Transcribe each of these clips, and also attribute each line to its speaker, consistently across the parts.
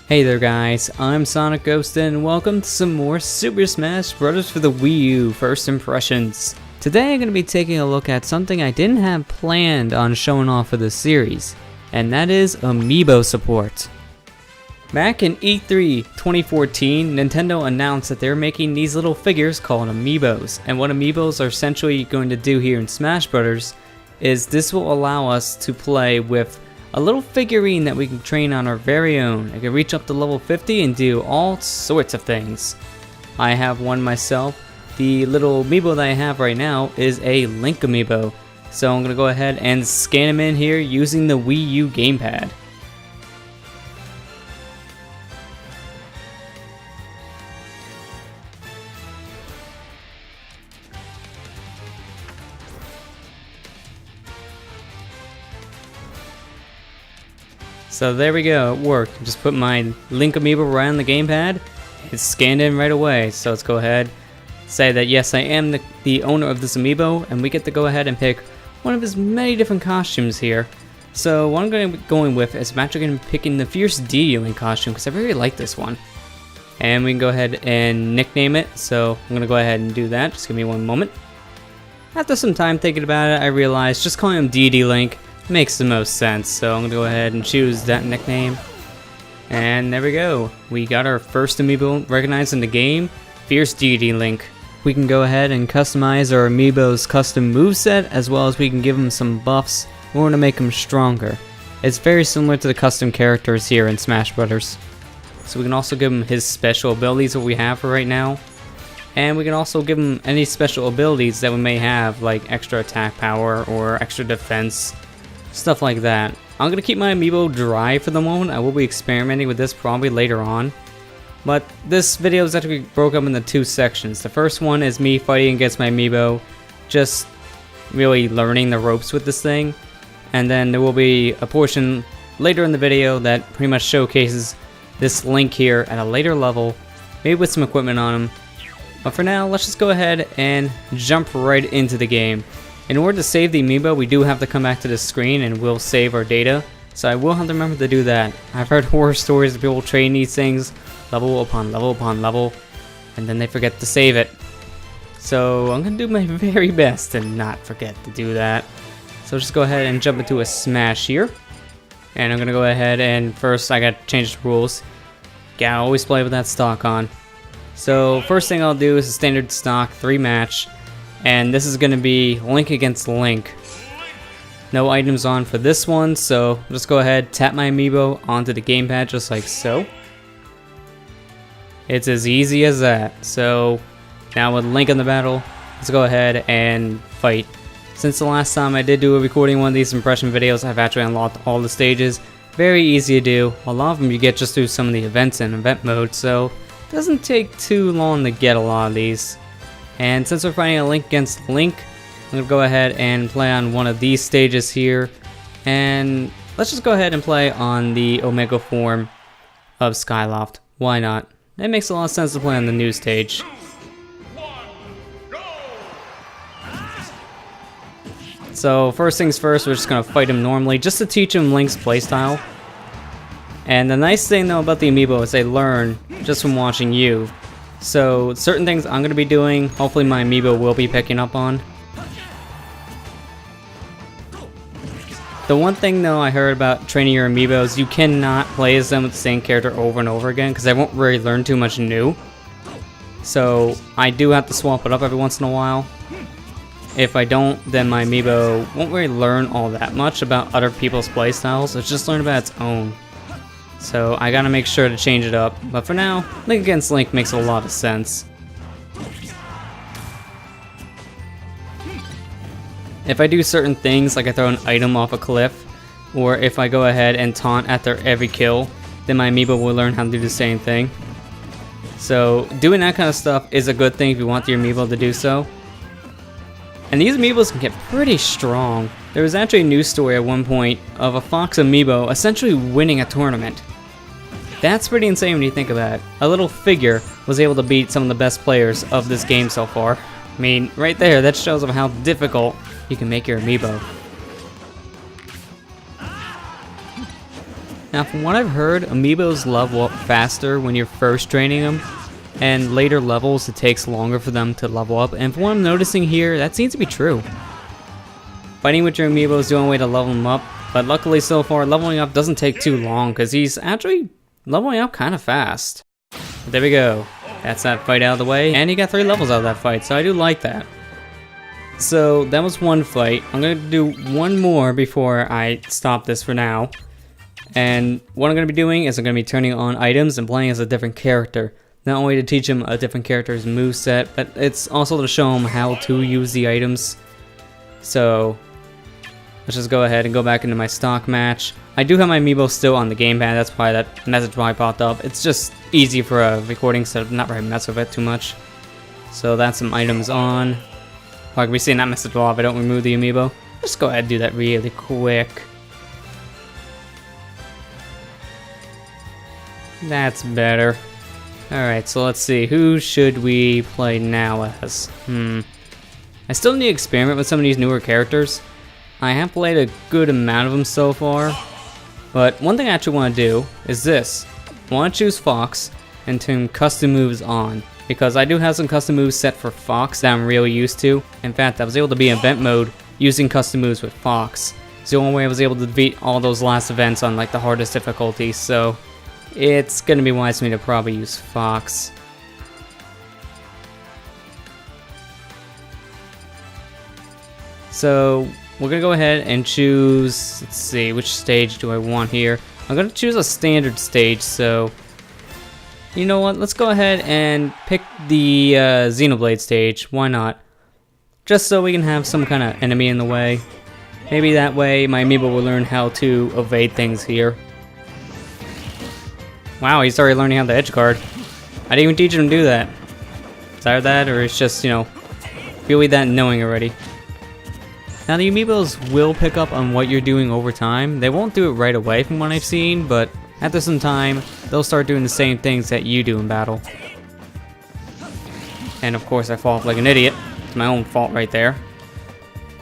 Speaker 1: Hey there guys, I'm SonicGhost and welcome to some more Super Smash Bros. For the Wii U First Impressions. Today I'm going to be taking a look at something I didn't have planned on showing off for this series, and that is Amiibo support. Back in E3 2014, Nintendo announced that they're making these little figures called Amiibos, and what Amiibos are essentially going to do here in Smash Bros. Is this will allow us to play with a little figurine that we can train on our very own. I can reach up to level 50 and do all sorts of things. I have one myself. The little Amiibo that I have right now is a Link Amiibo. So I'm going to go ahead and scan him in here using the Wii U gamepad. So there we go, it worked. Just put my Link Amiibo right on the gamepad. It's scanned in right away. So let's go ahead, say that yes, I am the owner of this Amiibo, and we get to go ahead and pick one of his many different costumes here. So what I'm going to be going with is I'm actually going to be picking the Fierce Deity Link costume because I really like this one. And we can go ahead and nickname it. So I'm going to go ahead and do that. Just give me one moment. After some time thinking about it, I realized just calling him Deity Link makes the most sense, so I'm gonna go ahead and choose that nickname. And there we go. We got our first Amiibo recognized in the game, Fierce Deity Link. We can go ahead and customize our Amiibo's custom moveset, as well as we can give him some buffs in order to make him stronger. It's very similar to the custom characters here in Smash Bros. So we can also give him his special abilities that we have for right now. And we can also give him any special abilities that we may have, like extra attack power or extra defense. Stuff like that. I'm gonna keep my Amiibo dry for the moment. I will be experimenting with this probably later on. But this video is actually broke up into two sections. The first one is me fighting against my Amiibo, just really learning the ropes with this thing. And then there will be a portion later in the video that pretty much showcases this Link here at a later level, maybe with some equipment on him. But for now, let's just go ahead and jump right into the game. In order to save the Amiibo, we do have to come back to this screen and we'll save our data. So I will have to remember to do that. I've heard horror stories of people train these things level upon level upon level, and then they forget to save it. So I'm going to do my very best to not forget to do that. So just go ahead and jump into a smash here. And I'm going to go ahead and first I got to change the rules. Gotta always play with that stock on. So first thing I'll do is a standard stock 3-match. And this is going to be Link against Link. No items on for this one, so just go ahead, tap my Amiibo onto the gamepad just like so. It's as easy as that. So now with Link in the battle, let's go ahead and fight. Since the last time I did do a recording of one of these impression videos, I've actually unlocked all the stages. Very easy to do. A lot of them you get just through some of the events in event mode, so it doesn't take too long to get a lot of these. And since we're fighting a Link against Link, I'm going to go ahead and play on one of these stages here. And let's just go ahead and play on the Omega form of Skyloft. Why not? It makes a lot of sense to play on the new stage. So first things first, we're just going to fight him normally just to teach him Link's playstyle. And the nice thing though about the Amiibo is they learn just from watching you. So certain things I'm going to be doing, hopefully my Amiibo will be picking up on. The one thing though I heard about training your Amiibos, you cannot play as them with the same character over and over again because they won't really learn too much new. So I do have to swap it up every once in a while. If I don't, then my Amiibo won't really learn all that much about other people's playstyles. It's just learn about its own. So I gotta make sure to change it up, but for now, Link against Link makes a lot of sense. If I do certain things, like I throw an item off a cliff, or if I go ahead and taunt after every kill, then my Amiibo will learn how to do the same thing. So doing that kind of stuff is a good thing if you want your Amiibo to do so. And these Amiibos can get pretty strong. There was actually a news story at one point of a Fox Amiibo essentially winning a tournament. That's pretty insane when you think about it. A little figure was able to beat some of the best players of this game so far. I mean, right there, that shows them how difficult you can make your Amiibo. Now, from what I've heard, Amiibos level up faster when you're first training them, and later levels it takes longer for them to level up, and from what I'm noticing here, that seems to be true. Fighting with your Amiibo is the only way to level them up, but luckily so far, leveling up doesn't take too long, because he's actually leveling up kind of fast. But there we go. That's that fight out of the way, and he got 3 levels out of that fight, so I do like that. So that was one fight. I'm going to do one more before I stop this for now. And what I'm going to be doing is I'm going to be turning on items and playing as a different character. Not only to teach him a different character's moveset, but it's also to show him how to use the items. So let's just go ahead and go back into my stock match. I do have my Amiibo still on the gamepad, that's why that message probably popped up. It's just easy for a recording, so I'm not really mess with it too much. So that's some items on. I can be seeing that message off if I don't remove the Amiibo. Just go ahead and do that really quick. That's better. Alright, so let's see. Who should we play now as? I still need to experiment with some of these newer characters. I have played a good amount of them so far. But one thing I actually want to do is this. I want to choose Fox and turn custom moves on. Because I do have some custom moves set for Fox that I'm really used to. In fact, I was able to be in event mode using custom moves with Fox. It's the only way I was able to beat all those last events on like the hardest difficulty, so it's gonna be wise for me to probably use Fox. So we're gonna go ahead and choose, let's see, which stage do I want here? I'm gonna choose a standard stage, so you know what, let's go ahead and pick the Xenoblade stage, why not? Just so we can have some kind of enemy in the way. Maybe that way my Amiibo will learn how to evade things here. Wow, he's already learning how to edge guard. I didn't even teach him to do that. Is either that or it's just, you know, really that knowing already. Now the Amiibos will pick up on what you're doing over time. They won't do it right away from what I've seen, but after some time, they'll start doing the same things that you do in battle. And of course I fall off like an idiot. It's my own fault right there.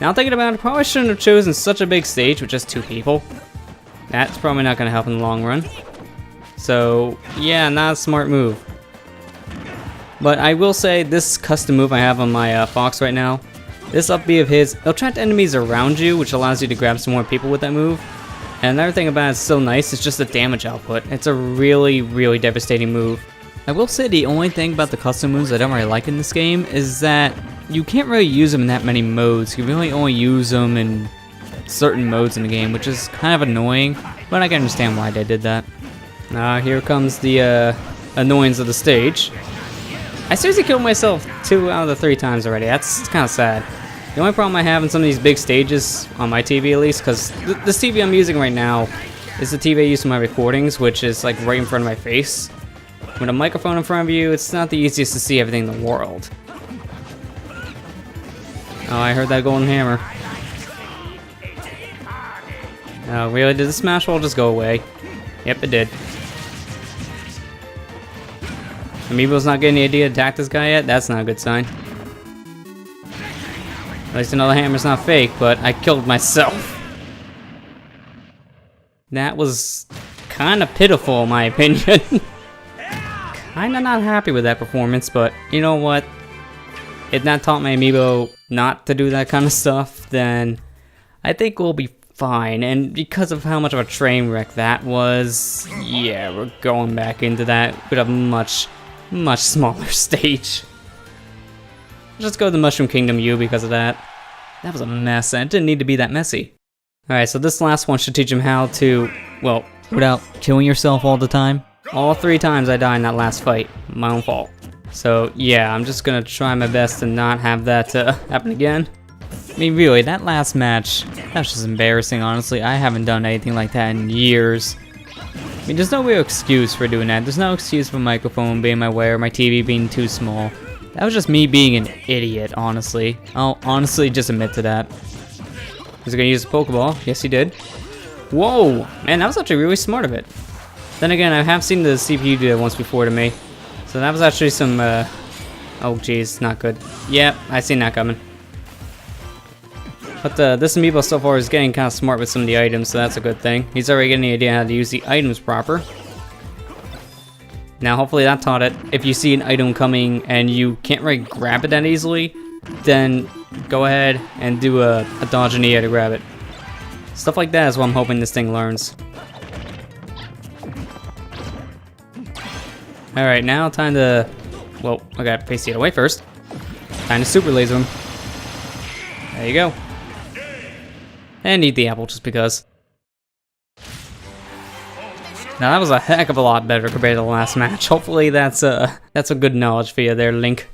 Speaker 1: Now thinking about it, I probably shouldn't have chosen such a big stage with just 2 people. That's probably not going to help in the long run. So yeah, not a smart move. But I will say this custom move I have on my Fox right now, this up B of his, it'll attract enemies around you, which allows you to grab some more people with that move. And another thing about it that's so nice is just the damage output. It's a really, really devastating move. I will say the only thing about the custom moves I don't really like in this game is that you can't really use them in that many modes. You really only use them in certain modes in the game, which is kind of annoying, but I can understand why they did that. Now here comes the annoyance of the stage. I seriously killed myself 2 out of the 3 times already. That's kind of sad. The only problem I have in some of these big stages, on my TV at least, because this TV I'm using right now is the TV I use for my recordings, which is like right in front of my face. With a microphone in front of you, it's not the easiest to see everything in the world. Oh, I heard that golden hammer. Oh, really? Did the smash wall just go away? Yep, it did. Amiibo's not getting the idea to attack this guy yet? That's not a good sign. At least another hammer's not fake, but I killed myself. That was kind of pitiful in my opinion. Kinda not happy with that performance, but you know what? If that taught my Amiibo not to do that kind of stuff, then I think we'll be fine. And because of how much of a train wreck that was, yeah, we're going back into that with a much smaller stage. Let's go to the Mushroom Kingdom U because of that. That was a mess, and it didn't need to be that messy. Alright, so this last one should teach him how to, well, without killing yourself all the time. All 3 times I died in that last fight. My own fault. So, yeah, I'm just gonna try my best to not have that happen again. I mean, really, that last match, that's just embarrassing, honestly. I haven't done anything like that in years. I mean, there's no real excuse for doing that. There's no excuse for my microphone being in my way or my TV being too small. That was just me being an idiot, honestly. I'll honestly just admit to that. He's gonna use a Pokeball. Yes, he did. Whoa! Man, that was actually really smart of it. Then again, I have seen the CPU do that once before to me. So that was actually some, oh geez, not good. Yep, I seen that coming. But this Amiibo so far is getting kind of smart with some of the items, so that's a good thing. He's already getting the idea how to use the items proper. Now hopefully that taught it. If you see an item coming and you can't really grab it that easily, then go ahead and do a dodge in the air to grab it. Stuff like that is what I'm hoping this thing learns. Alright, now time to... Well, I gotta face the other way first. Time to super laser him. There you go. And eat the apple just because. Now that was a heck of a lot better compared to the last match. Hopefully that's a good knowledge for you there, Link.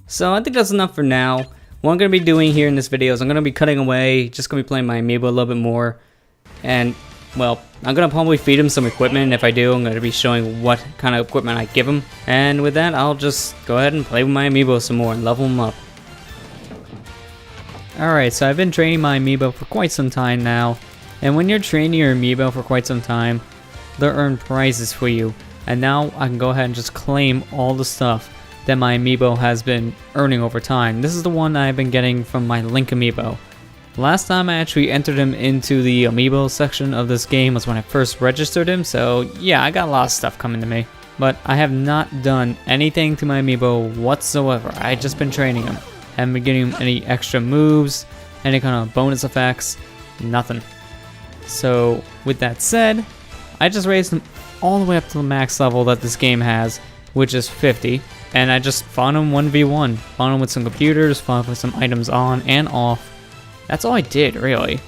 Speaker 1: So I think that's enough for now. What I'm going to be doing here in this video is I'm going to be cutting away, just going to be playing my Amiibo a little bit more. And, well, I'm going to probably feed him some equipment. If I do, I'm going to be showing what kind of equipment I give him. And with that, I'll just go ahead and play with my Amiibo some more and level him up. Alright, so I've been training my Amiibo for quite some time now. And when you're training your Amiibo for quite some time, they'll earn prizes for you. And now I can go ahead and just claim all the stuff that my Amiibo has been earning over time. This is the one I've been getting from my Link Amiibo. Last time I actually entered him into the Amiibo section of this game was when I first registered him, so yeah, I got a lot of stuff coming to me. But I have not done anything to my Amiibo whatsoever. I've just been training him. Haven't been getting him any extra moves, any kind of bonus effects, nothing. So, with that said, I just raised him all the way up to the max level that this game has, which is 50, and I just fought him 1v1. Fought him with some computers, fought him with some items on and off. That's all I did, really.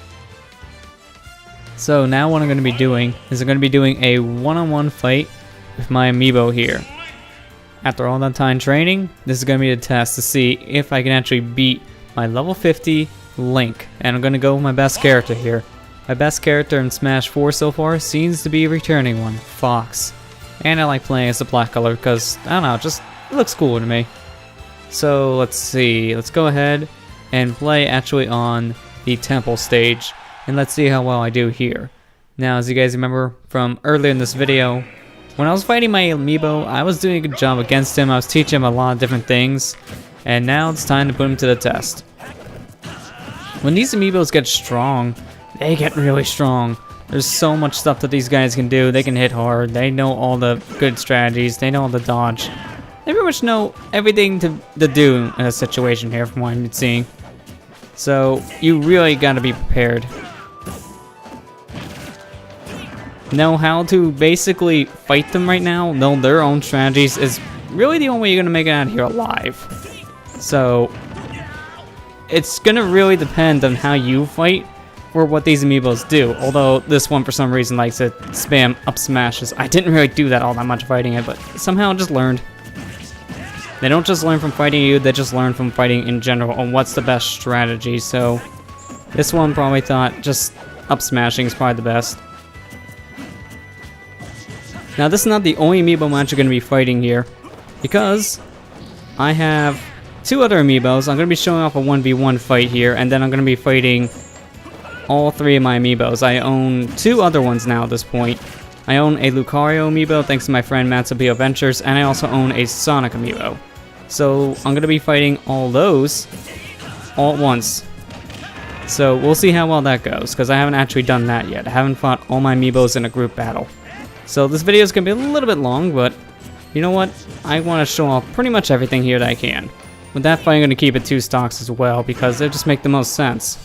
Speaker 1: So now what I'm going to be doing is I'm going to be doing a one-on-one fight with my Amiibo here. After all that time training, this is going to be a test to see if I can actually beat my level 50 Link, and I'm going to go with my best character here. My best character in Smash 4 so far seems to be a returning one, Fox. And I like playing as the black color because, I don't know, it looks cool to me. So let's see, let's go ahead and play actually on the temple stage, and let's see how well I do here. Now, as you guys remember from earlier in this video, when I was fighting my Amiibo, I was doing a good job against him. I was teaching him a lot of different things, and now it's time to put him to the test. When these Amiibos get strong, they get really strong. There's so much stuff that these guys can do. They can hit hard. They know all the good strategies. They know all the dodge. They pretty much know everything to do in a situation here from what I'm seeing. So you really gotta be prepared. Know how to basically fight them right now. Know their own strategies is really the only way you're gonna make it out of here alive. So it's gonna really depend on how you fight for what these Amiibos do, although this one for some reason likes to spam up smashes. I didn't really do that all that much fighting it, but somehow I just learned. They don't just learn from fighting you, they just learn from fighting in general on what's the best strategy, so this one probably thought just up smashing is probably the best. Now this is not the only Amiibo match you're going to be fighting here, because I have two other Amiibos. I'm going to be showing off a 1v1 fight here, and then I'm going to be fighting all three of my Amiibos. I own two other ones now at this point. I own a Lucario Amiibo thanks to my friend Matsupio Ventures, and I also own a Sonic Amiibo. So I'm going to be fighting all those all at once. So we'll see how well that goes, because I haven't actually done that yet. I haven't fought all my Amiibos in a group battle. So this video is going to be a little bit long, but you know what? I want to show off pretty much everything here that I can. With that fight, I'm going to keep it 2 stocks as well, because they just make the most sense.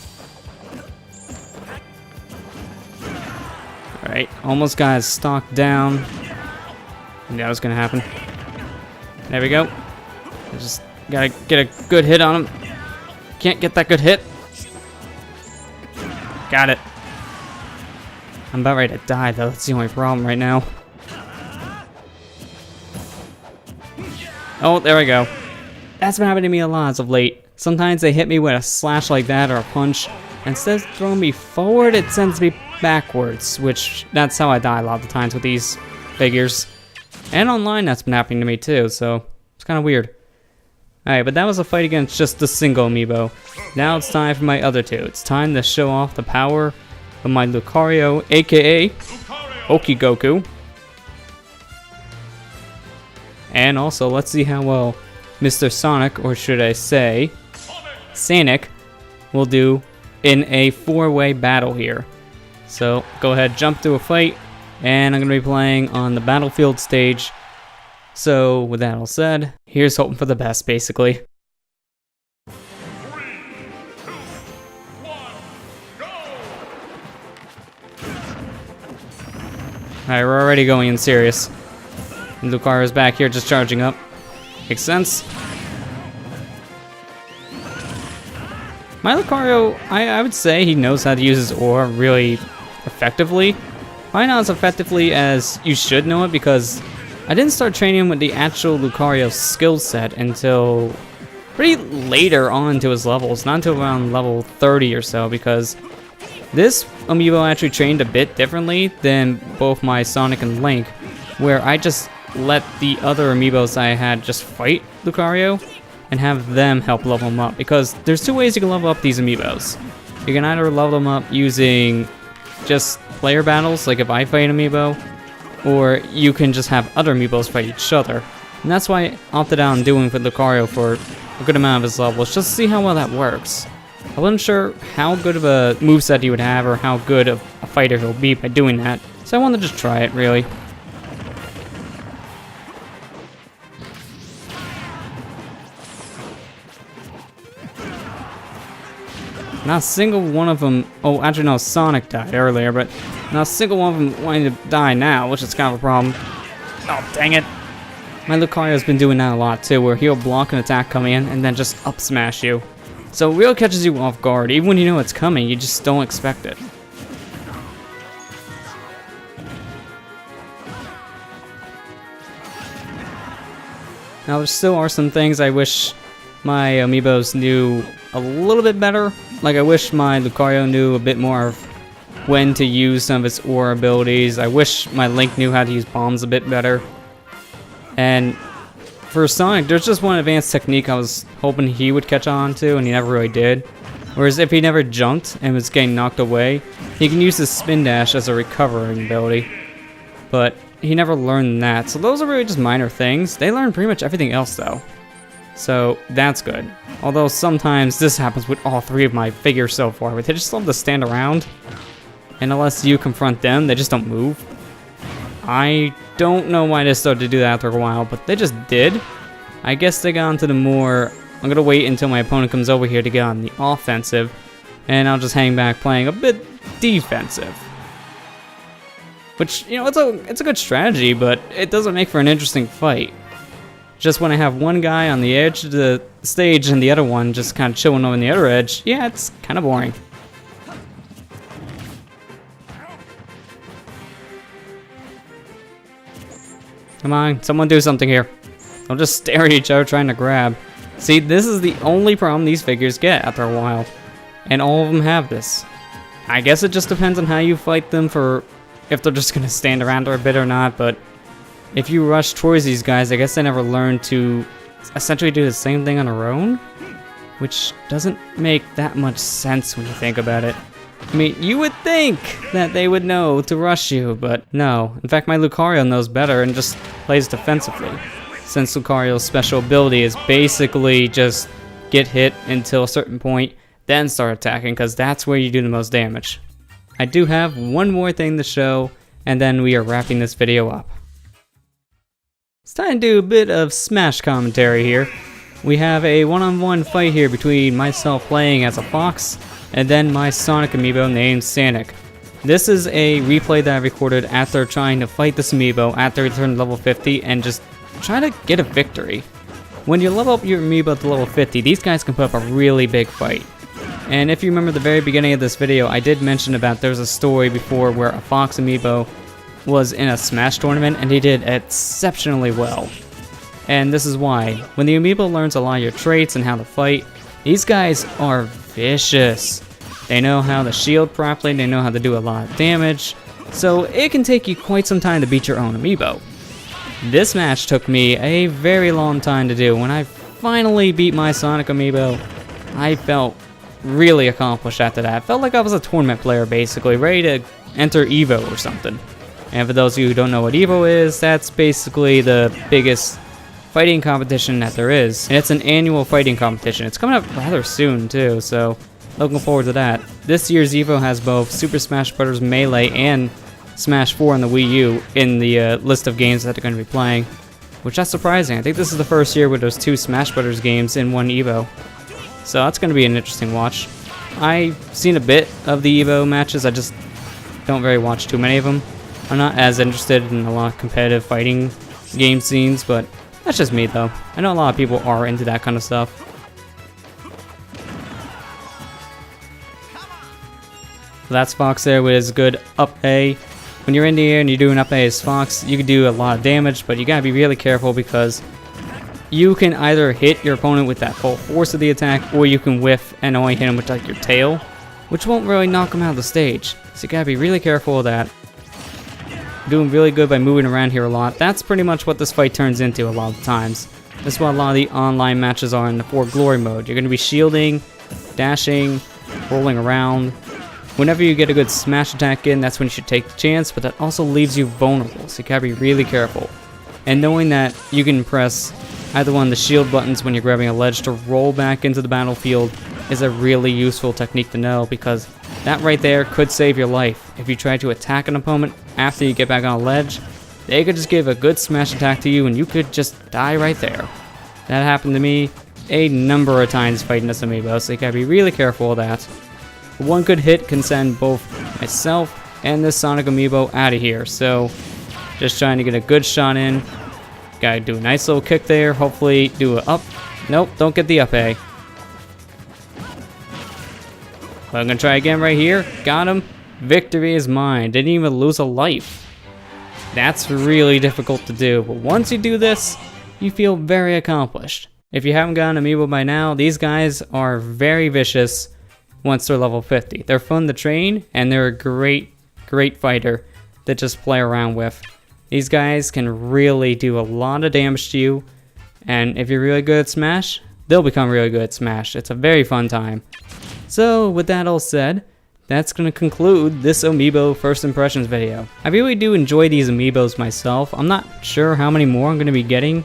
Speaker 1: Alright, almost got his stock down. I knew that was going to happen. There we go. I just gotta get a good hit on him. Can't get that good hit. Got it. I'm about ready to die though, that's the only problem right now. Oh, there we go. That's been happening to me a lot as of late. Sometimes they hit me with a slash like that or a punch. Instead of throwing me forward, it sends me backwards, which that's how I die a lot of the times with these figures. And online that's been happening to me too, so it's kind of weird. Alright, but that was a fight against just the single Amiibo. Now it's time for my other two. It's time to show off the power of my Lucario, aka Okigoku. And also, let's see how well Mr. Sonic, or should I say, Sonic will do in a 4-way battle here. So go ahead, jump to a fight, and I'm going to be playing on the battlefield stage. So with that all said, here's hoping for the best, basically.
Speaker 2: 3, 2, 1, go!
Speaker 1: Alright, we're already going in serious. And Lucario's back here just charging up. Makes sense. My Lucario, I would say he knows how to use his aura really effectively. Probably not as effectively as you should know it, because I didn't start training him with the actual Lucario skill set until pretty later on to his levels, not until around level 30 or so, because this Amiibo actually trained a bit differently than both my Sonic and Link, where I just let the other Amiibos I had just fight Lucario and have them help level him up, because there's 2 ways you can level up these Amiibos. You can either level them up using just player battles, like if I fight an Amiibo, or you can just have other Amiibos fight each other. And that's why I opted out on doing with Lucario for a good amount of his levels, just to see how well that works. I wasn't sure how good of a moveset he would have, or how good of a fighter he'll be by doing that, so I wanted to just try it, really. Not a single one of them, oh actually no, Sonic died earlier, but not a single one of them wanting to die now, which is kind of a problem. Oh dang it. My Lucario's been doing that a lot too, where he'll block an attack coming in and then just up smash you. So it really catches you off guard, even when you know it's coming, you just don't expect it. Now there still are some things I wish my Amiibos knew a little bit better. Like I wish my Lucario knew a bit more of when to use some of its aura abilities. I wish my Link knew how to use bombs a bit better. And for Sonic, there's just one advanced technique I was hoping he would catch on to, and he never really did. Whereas if he never jumped and was getting knocked away, he can use his spin dash as a recovering ability. But he never learned that, so those are really just minor things. They learn pretty much everything else though. So that's good. Although sometimes this happens with all 3 of my figures so far, but they just love to stand around. And unless you confront them, they just don't move. I don't know why they started to do that after a while, but they just did. I guess they got onto the more, I'm gonna wait until my opponent comes over here to get on the offensive, and I'll just hang back playing a bit defensive. Which, you know, it's a good strategy, but it doesn't make for an interesting fight. Just when I have one guy on the edge of the stage and the other one just kind of chilling on the other edge, yeah, it's kind of boring. Come on, someone do something here. Don't just stare at each other trying to grab. See, this is the only problem these figures get after a while. And all of them have this. I guess it just depends on how you fight them, for if they're just going to stand around for a bit or not, but if you rush towards these guys, I guess they never learn to essentially do the same thing on their own, which doesn't make that much sense when you think about it. I mean, you would think that they would know to rush you, but no. In fact, my Lucario knows better and just plays defensively, since Lucario's special ability is basically just get hit until a certain point, then start attacking, because that's where you do the most damage. I do have one more thing to show, and then we are wrapping this video up. It's time to do a bit of Smash commentary here. We have a one-on-one fight here between myself playing as a fox and then my Sonic Amiibo named Sonic. This is a replay that I recorded after trying to fight this Amiibo after he turned level 50 and just try to get a victory. When you level up your Amiibo to level 50, these guys can put up a really big fight. And if you remember the very beginning of this video, I did mention about there was a story before where a Fox Amiibo was in a Smash tournament and he did exceptionally well. And this is why. When the Amiibo learns a lot of your traits and how to fight, these guys are vicious. They know how to shield properly, they know how to do a lot of damage, so it can take you quite some time to beat your own Amiibo. This match took me a very long time to do. When I finally beat my Sonic Amiibo, I felt really accomplished after that. I felt like I was a tournament player basically, ready to enter Evo or something. And for those of you who don't know what Evo is, that's basically the biggest fighting competition that there is. And it's an annual fighting competition. It's coming up rather soon too, so looking forward to that. This year's Evo has both Super Smash Bros. Melee and Smash 4 on the Wii U in the list of games that they're going to be playing, which that's surprising. I think this is the first year where there's 2 Smash Bros. Games in one Evo, so that's going to be an interesting watch. I've seen a bit of the Evo matches, I just don't very watch too many of them. I'm not as interested in a lot of competitive fighting game scenes, but that's just me though. I know a lot of people are into that kind of stuff. So that's Fox there with his good up A. When you're in the air and you're doing up A as Fox, you can do a lot of damage, but you gotta be really careful because you can either hit your opponent with that full force of the attack, or you can whiff and only hit him with like your tail, which won't really knock him out of the stage. So you gotta be really careful of that. Doing really good by moving around here a lot. That's pretty much what this fight turns into a lot of times. That's what a lot of the online matches are in the For Glory mode. You're gonna be shielding, dashing, rolling around. Whenever you get a good smash attack in, that's when you should take the chance, but that also leaves you vulnerable, so you gotta be really careful. And knowing that you can press either one of the shield buttons when you're grabbing a ledge to roll back into the battlefield is a really useful technique to know, because that right there could save your life. If you try to attack an opponent after you get back on a ledge, they could just give a good smash attack to you and you could just die right there. That happened to me a number of times fighting this Amiibo, so you gotta be really careful of that. One good hit can send both myself and this Sonic Amiibo out of here, so just trying to get a good shot in. Gotta do a nice little kick there, hopefully do a up. Nope, don't get the up A. But I'm gonna try again right here. Got him. Victory is mine. Didn't even lose a life. That's really difficult to do, but once you do this, you feel very accomplished. If you haven't gotten Amiibo by now, these guys are very vicious once they're level 50. They're fun to train, and they're a great fighter to just play around with. These guys can really do a lot of damage to you, and if you're really good at Smash, they'll become really good at Smash. It's a very fun time. So with that all said, that's going to conclude this Amiibo first impressions video. I really do enjoy these Amiibos myself. I'm not sure how many more I'm going to be getting.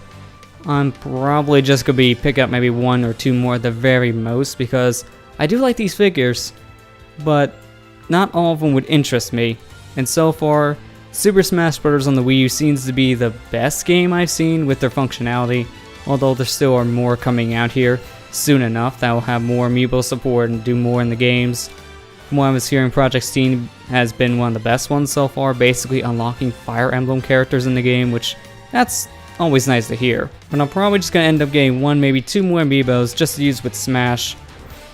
Speaker 1: I'm probably just going to be pick up maybe 1 or 2 more at the very most, because I do like these figures, but not all of them would interest me. And so far, Super Smash Bros. On the Wii U seems to be the best game I've seen with their functionality, although there still are more coming out here soon enough that will have more Amiibo support and do more in the games. From what I was hearing, Project Steam has been one of the best ones so far, basically unlocking Fire Emblem characters in the game, which that's always nice to hear. But I'm probably just going to end up getting 1, maybe 2 more Amiibos just to use with Smash,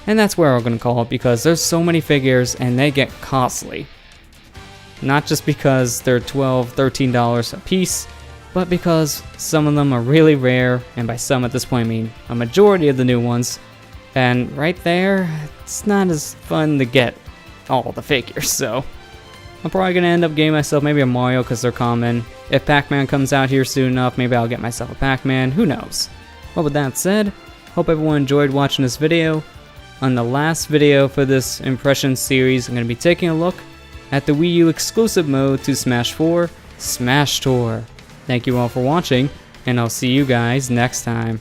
Speaker 1: and that's where I'm going to call it, because there's so many figures and they get costly. Not just because they're $12, $13 a piece, but because some of them are really rare, and by some at this point I mean a majority of the new ones. And right there, it's not as fun to get all the figures, so I'm probably going to end up getting myself maybe a Mario because they're common. If Pac-Man comes out here soon enough, maybe I'll get myself a Pac-Man, who knows. Well, with that said, hope everyone enjoyed watching this video. On the last video for this impression series, I'm going to be taking a look at the Wii U exclusive mode to Smash 4, Smash Tour. Thank you all for watching, and I'll see you guys next time.